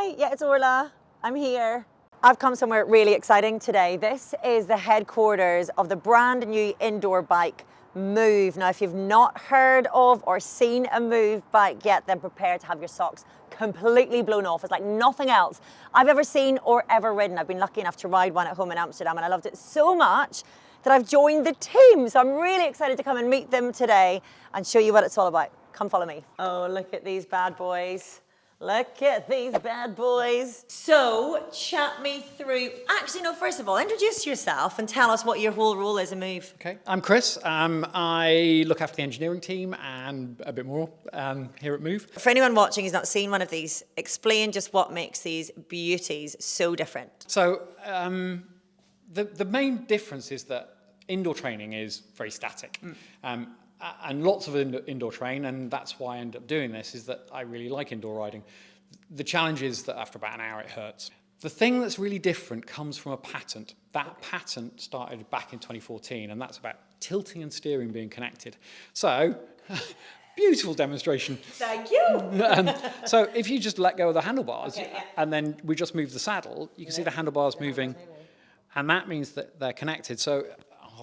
Hi, yeah, it's Orla. I'm here. I've come somewhere really exciting today. This is the headquarters of the brand new indoor bike, Muov. Now, if you've not heard of or seen a Muov bike yet, then prepare to have your socks completely blown off. It's like nothing else I've ever seen or ever ridden. I've been lucky enough to ride one at home in Amsterdam, and I loved it so much that I've joined the team. So I'm really excited to come and meet them today and show you what it's all about. Come follow me. Oh, look at these bad boys. Look at these bad boys. So, chat me through. Actually, no, first of all, introduce yourself and tell us what your whole role is in Muov. Okay, I'm Chris. I look after the engineering team and a bit more here at Muov. For anyone watching who's not seen one of these, explain just what makes these beauties so different. So, the main difference is that indoor training is very static. And lots of indoor train, and that's why I end up doing this, is that I really like indoor riding. The challenge is that after about an hour it hurts. The thing that's really different comes from a patent. That patent started back in 2014, and that's about tilting and steering being connected. So, beautiful demonstration. Thank you. So if you just let go of the handlebars, and then we just move the saddle, you can see the handlebars moving, and that means that they're connected. So,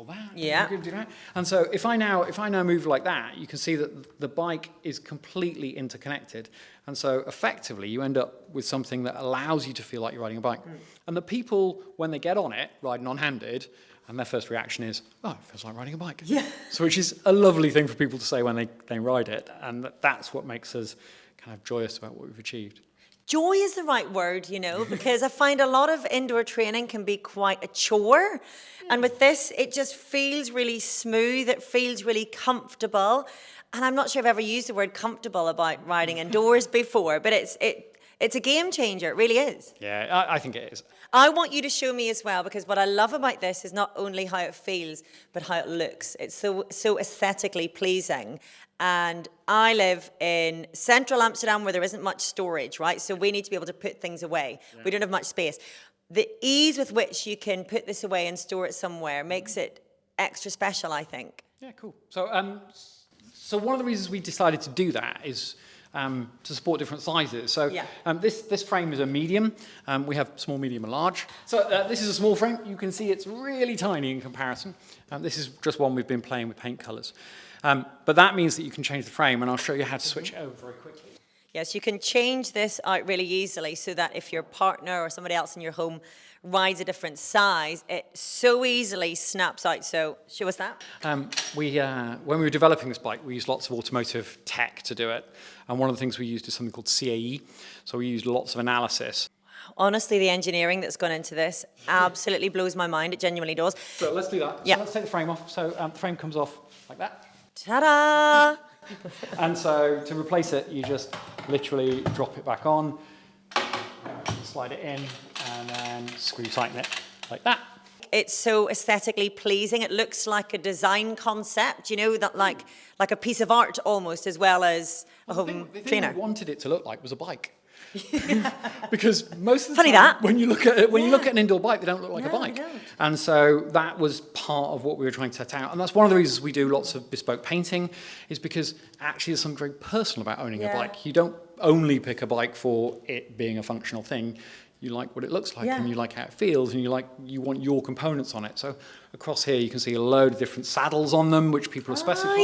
that. Yeah. And so if I now move like that, you can see that the bike is completely interconnected. And so effectively you end up with something that allows you to feel like you're riding a bike. And the people, when they get on it, riding on-handed, and their first reaction is, oh, it feels like riding a bike. Yeah. So which is a lovely thing for people to say when they ride it. And that's what makes us kind of joyous about what we've achieved. Joy is the right word, you know, because I find a lot of indoor training can be quite a chore. And with this, it just feels really smooth. It feels really comfortable. And I'm not sure I've ever used the word comfortable about riding indoors before, but it's a game changer. It really is. Yeah, I think it is. I want you to show me as well, because what I love about this is not only how it feels, but how it looks. It's so aesthetically pleasing. And I live in central Amsterdam where there isn't much storage, right? So we need to be able to put things away. Yeah. We don't have much space. The ease with which you can put this away and store it somewhere makes it extra special, I think. Yeah, cool. So one of the reasons we decided to do that is to support different sizes. So this frame is a medium. We have small, medium, and large. So this is a small frame. You can see it's really tiny in comparison. This is just one we've been playing with paint colours. But that means that you can change the frame, and I'll show you how to switch it over very quickly. Yes, you can change this out really easily so that if your partner or somebody else in your home rides a different size, it so easily snaps out. So show us that. When we were developing this bike, we used lots of automotive tech to do it. And one of the things we used is something called CAE. So we used lots of analysis. Honestly, the engineering that's gone into this absolutely blows my mind. It genuinely does. So let's do that. Yeah. So let's take the frame off. So the frame comes off like that. Ta-da! And so to replace it, you just literally drop it back on, slide it in, and then screw tighten it like that. It's so aesthetically pleasing. It looks like a design concept, you know, that like a piece of art almost, as well as a home the trainer. thing we wanted it to look like was a bike. Because most of the Funny time, that. when you look at it, you look at an indoor bike, they don't look like a bike. They don't. And so that was part of what we were trying to set out. And that's one of the reasons we do lots of bespoke painting, is because actually there's something very personal about owning a bike. You don't only pick a bike for it being a functional thing. You like what it looks like, and you like how it feels, and you want your components on it. So across here you can see a load of different saddles on them, which people have specified.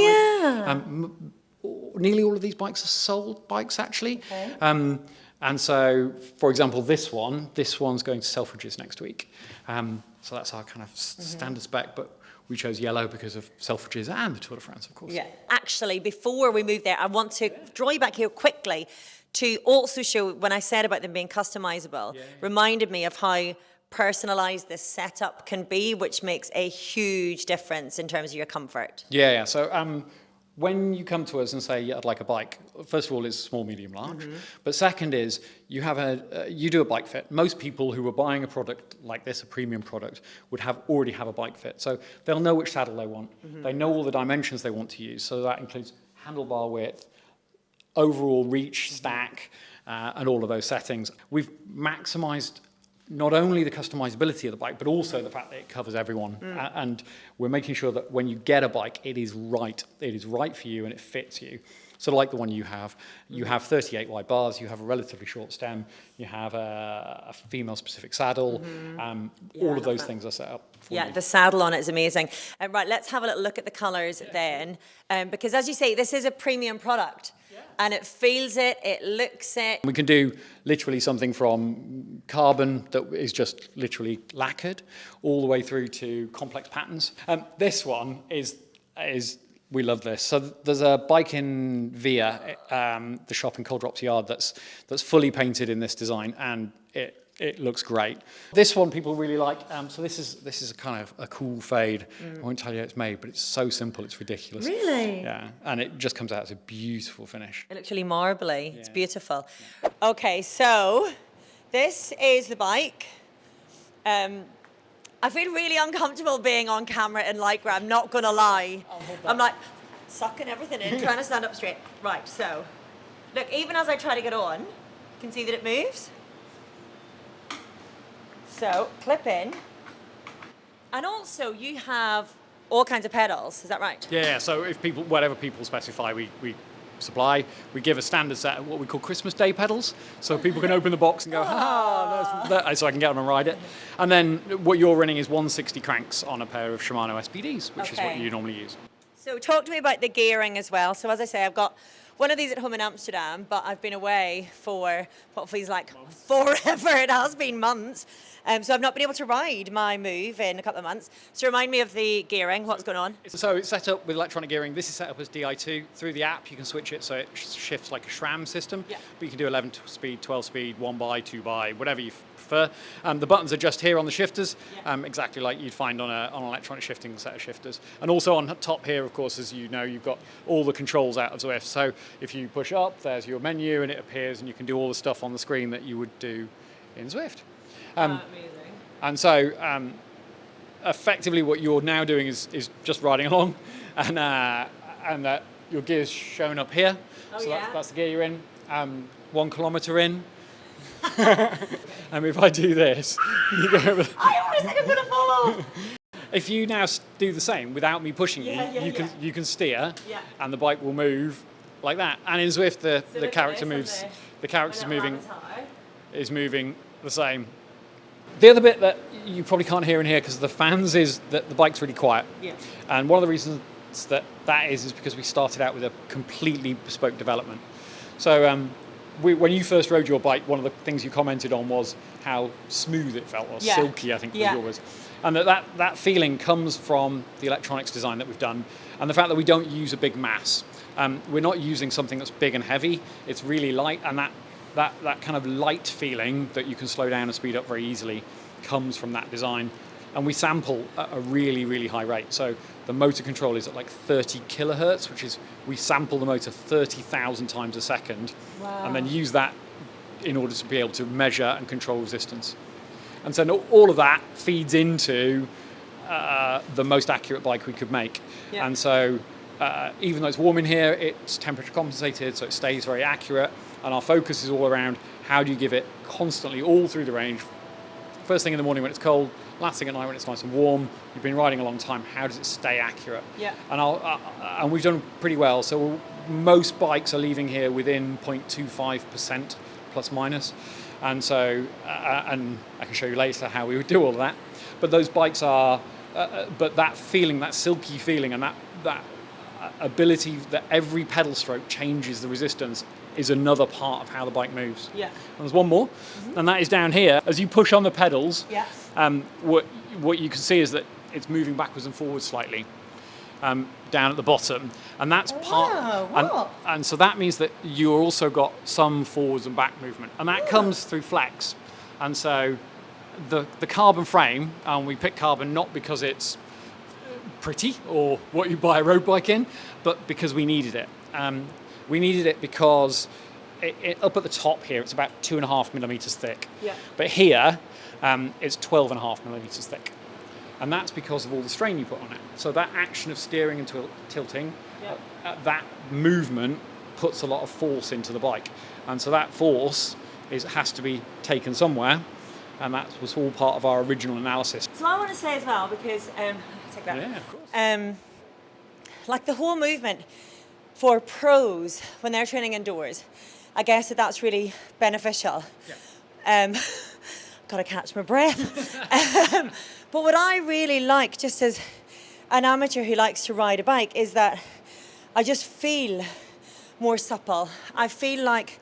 Nearly all of these bikes are sold bikes, actually. Okay. And so, for example, this one's going to Selfridges next week. So that's our kind of standard spec, but we chose yellow because of Selfridges and the Tour de France, of course. Yeah. Actually, before we move there, I want to draw you back here quickly to also show, when I said about them being customizable, reminded me of how personalized this setup can be, which makes a huge difference in terms of your comfort. Yeah. So when you come to us and say, I'd like a bike, first of all, it's small, medium, large. But second is, you do a bike fit. Most people who are buying a product like this, a premium product, would already have a bike fit. So they'll know which saddle they want. They know all the dimensions they want to use. So that includes handlebar width, overall reach, stack, and all of those settings. We've maximized not only the customizability of the bike, but also the fact that it covers everyone. And we're making sure that when you get a bike, it is right. It is right for you and it fits you. So like the one you have 38 wide bars, you have a relatively short stem, you have a female-specific saddle. All of those things are set up for you. The saddle on it is amazing. Right, let's have a little look at the colours then. Because as you say, this is a premium product. And it feels it, it looks it. We can do literally something from carbon that is just literally lacquered all the way through to complex patterns. This one is we love this. So there's a bike in Via, the shop in Coldrops Yard, that's fully painted in this design, and it looks great. This one people really like. So this is a kind of a cool fade. I won't tell you how it's made, but it's so simple, it's ridiculous. Really? Yeah, and it just comes out as a beautiful finish. It looks really marbly. It's beautiful. Okay, so this is the bike. I feel really uncomfortable being on camera in Lycra, I'm not gonna lie. I'm like sucking everything in, trying to stand up straight. Right, so look, even as I try to get on, you can see that it moves. So, clip in. And also, you have all kinds of pedals, is that right? Yeah, so if whatever people specify, we supply. We give a standard set of what we call Christmas Day pedals, so people can open the box and go, so I can get on and ride it. And then what you're running is 160 cranks on a pair of Shimano SPDs, which is what you normally use. So talk to me about the gearing as well. So as I say, I've got one of these at home in Amsterdam, but I've been away for what feels like forever. It has been months. So I've not been able to ride my Muov in a couple of months. So remind me of the gearing, what's going on? So it's set up with electronic gearing. This is set up as DI2. Through the app, you can switch it so it shifts like a SRAM system. But you can do 11 speed, 12 speed, 1x, 2x, whatever you prefer. The buttons are just here on the shifters, exactly like you'd find on an electronic shifting set of shifters. And also on top here, of course, as you know, you've got all the controls out of Zwift. So if you push up, there's your menu and it appears and you can do all the stuff on the screen that you would do in Zwift. Amazing. And so effectively what you're now doing is just riding along and your gear's shown up here. That's the gear you're in, 1 kilometre in. And if I do this, you go over. I always think I'm going to fall off. If you now do the same without me pushing you can steer and the bike will move like that. And in Zwift the character moves, the character's is moving the same. The other bit that you probably can't hear in here because of the fans is that the bike's really quiet. And one of the reasons that is because we started out with a completely bespoke development. So when you first rode your bike, one of the things you commented on was how smooth it felt, or silky, I think was yours. And that feeling comes from the electronics design that we've done, and the fact that we don't use a big mass. We're not using something that's big and heavy. It's really light, and that kind of light feeling that you can slow down and speed up very easily comes from that design. And we sample at a really, really high rate. So the motor control is at like 30 kilohertz, which is, we sample the motor 30,000 times a second, and then use that in order to be able to measure and control resistance. And so all of that feeds into the most accurate bike we could make. And so even though it's warm in here, it's temperature compensated, so it stays very accurate. And our focus is all around how do you give it constantly all through the range. First thing in the morning when it's cold, last thing at night when it's nice and warm. You've been riding a long time, how does it stay accurate? And we've done pretty well. So most bikes are leaving here within 0.25% plus minus. And so, and I can show you later how we would do all of that. But those bikes are, but that feeling, that silky feeling, and that ability that every pedal stroke changes the resistance is another part of how the bike moves. And there's one more, and that is down here. As you push on the pedals, what you can see is that it's moving backwards and forwards slightly down at the bottom, and that's and so that means that you've also got some forwards and back movement, and that comes through flex. And so the carbon frame, and we pick carbon not because it's pretty or what you buy a road bike in, but because we needed it. We needed it because up at the top here, it's about 2.5 millimeters thick. But here, it's 12.5 millimeters thick. And that's because of all the strain you put on it. So that action of steering and tilting, that movement puts a lot of force into the bike. And so that force has to be taken somewhere. And that was all part of our original analysis. So I want to say as well, because, take that. Yeah, of course. Like the whole movement, for pros when they're training indoors, I guess that's really beneficial. Yeah. Gotta catch my breath. But what I really like, just as an amateur who likes to ride a bike, is that I just feel more supple. I feel like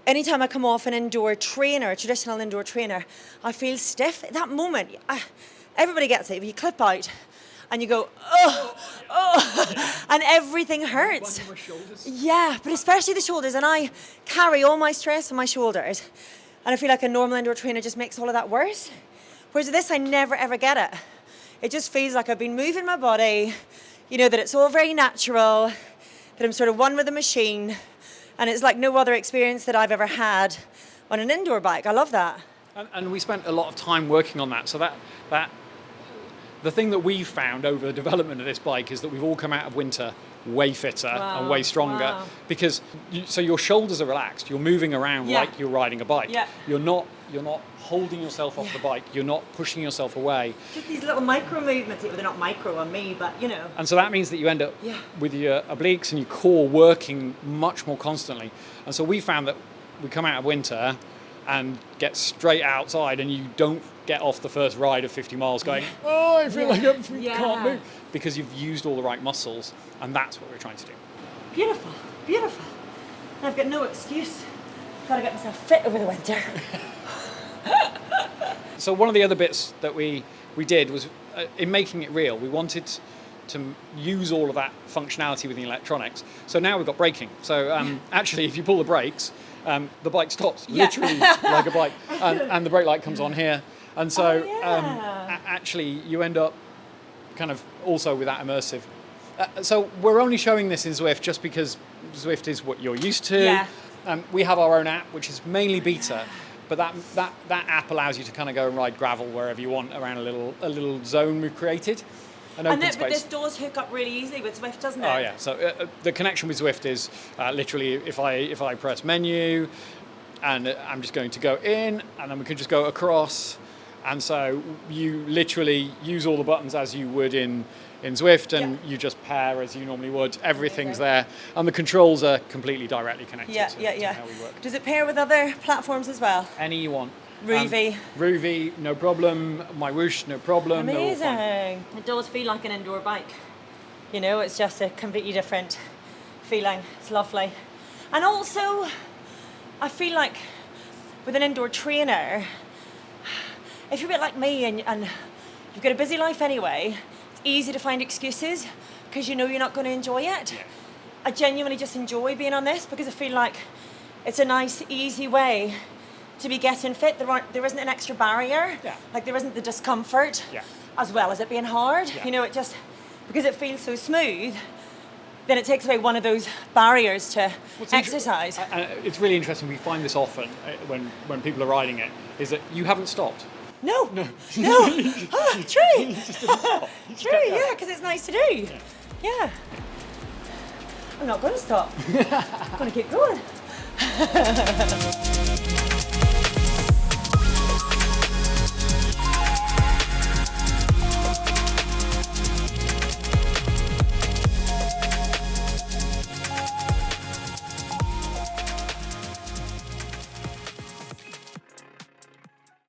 anytime I come off an indoor trainer, a traditional indoor trainer, I feel stiff. At that moment, everybody gets it. You clip out and you go, oh, and everything hurts. Yeah, but especially the shoulders. And I carry all my stress on my shoulders. And I feel like a normal indoor trainer just makes all of that worse. Whereas with this, I never ever get it. It just feels like I've been moving my body, that it's all very natural, that I'm sort of one with the machine. And it's like no other experience that I've ever had on an indoor bike. I love that. And we spent a lot of time working on that. So that the thing that we've found over the development of this bike is that we've all come out of winter way fitter and way stronger because so your shoulders are relaxed. You're moving around like you're riding a bike. Yeah. You're not holding yourself off the bike. You're not pushing yourself away. Just these little micro movements. Well, they're not micro on me, but And so that means that you end up with your obliques and your core working much more constantly. And so we found that we come out of winter and get straight outside and you don't get off the first ride of 50 miles going, oh, I feel like I can't move. Because you've used all the right muscles, and that's what we're trying to do. Beautiful, beautiful. I've got no excuse. Got to get myself fit over the winter. So one of the other bits that we did was, in making it real, we wanted to use all of that functionality with the electronics. So now we've got braking. So actually, if you pull the brakes, the bike stops, literally like a bike, and the brake light comes on here. And so actually, you end up kind of also with that immersive. So we're only showing this in Zwift just because Zwift is what you're used to. Yeah. We have our own app, which is mainly beta, but that app allows you to kind of go and ride gravel wherever you want around a little zone we've created. But this does hook up really easily with Zwift, doesn't it? Oh yeah. So the connection with Zwift is literally if I press menu, and I'm just going to go in, and then we can just go across. And so you literally use all the buttons as you would in Zwift, and you just pair as you normally would. Everything's there, and the controls are completely directly connected to how we work. Does it pair with other platforms as well? Any you want. Rouvy. No problem. My Whoosh, no problem. Amazing. It does feel like an indoor bike. It's just a completely different feeling. It's lovely. And also, I feel like with an indoor trainer, if you're a bit like me and you've got a busy life anyway, it's easy to find excuses because you're not going to enjoy it. Yeah. I genuinely just enjoy being on this because I feel like it's a nice, easy way to be getting fit. There isn't an extra barrier. Yeah. Like there isn't the discomfort as well as it being hard. Yeah. It just, because it feels so smooth, then it takes away one of those barriers to exercise. It's really interesting. We find this often when people are riding it, is that you haven't stopped. No. Oh, true. True, yeah, because it's nice to do. Yeah. I'm not going to stop. I'm going to keep going.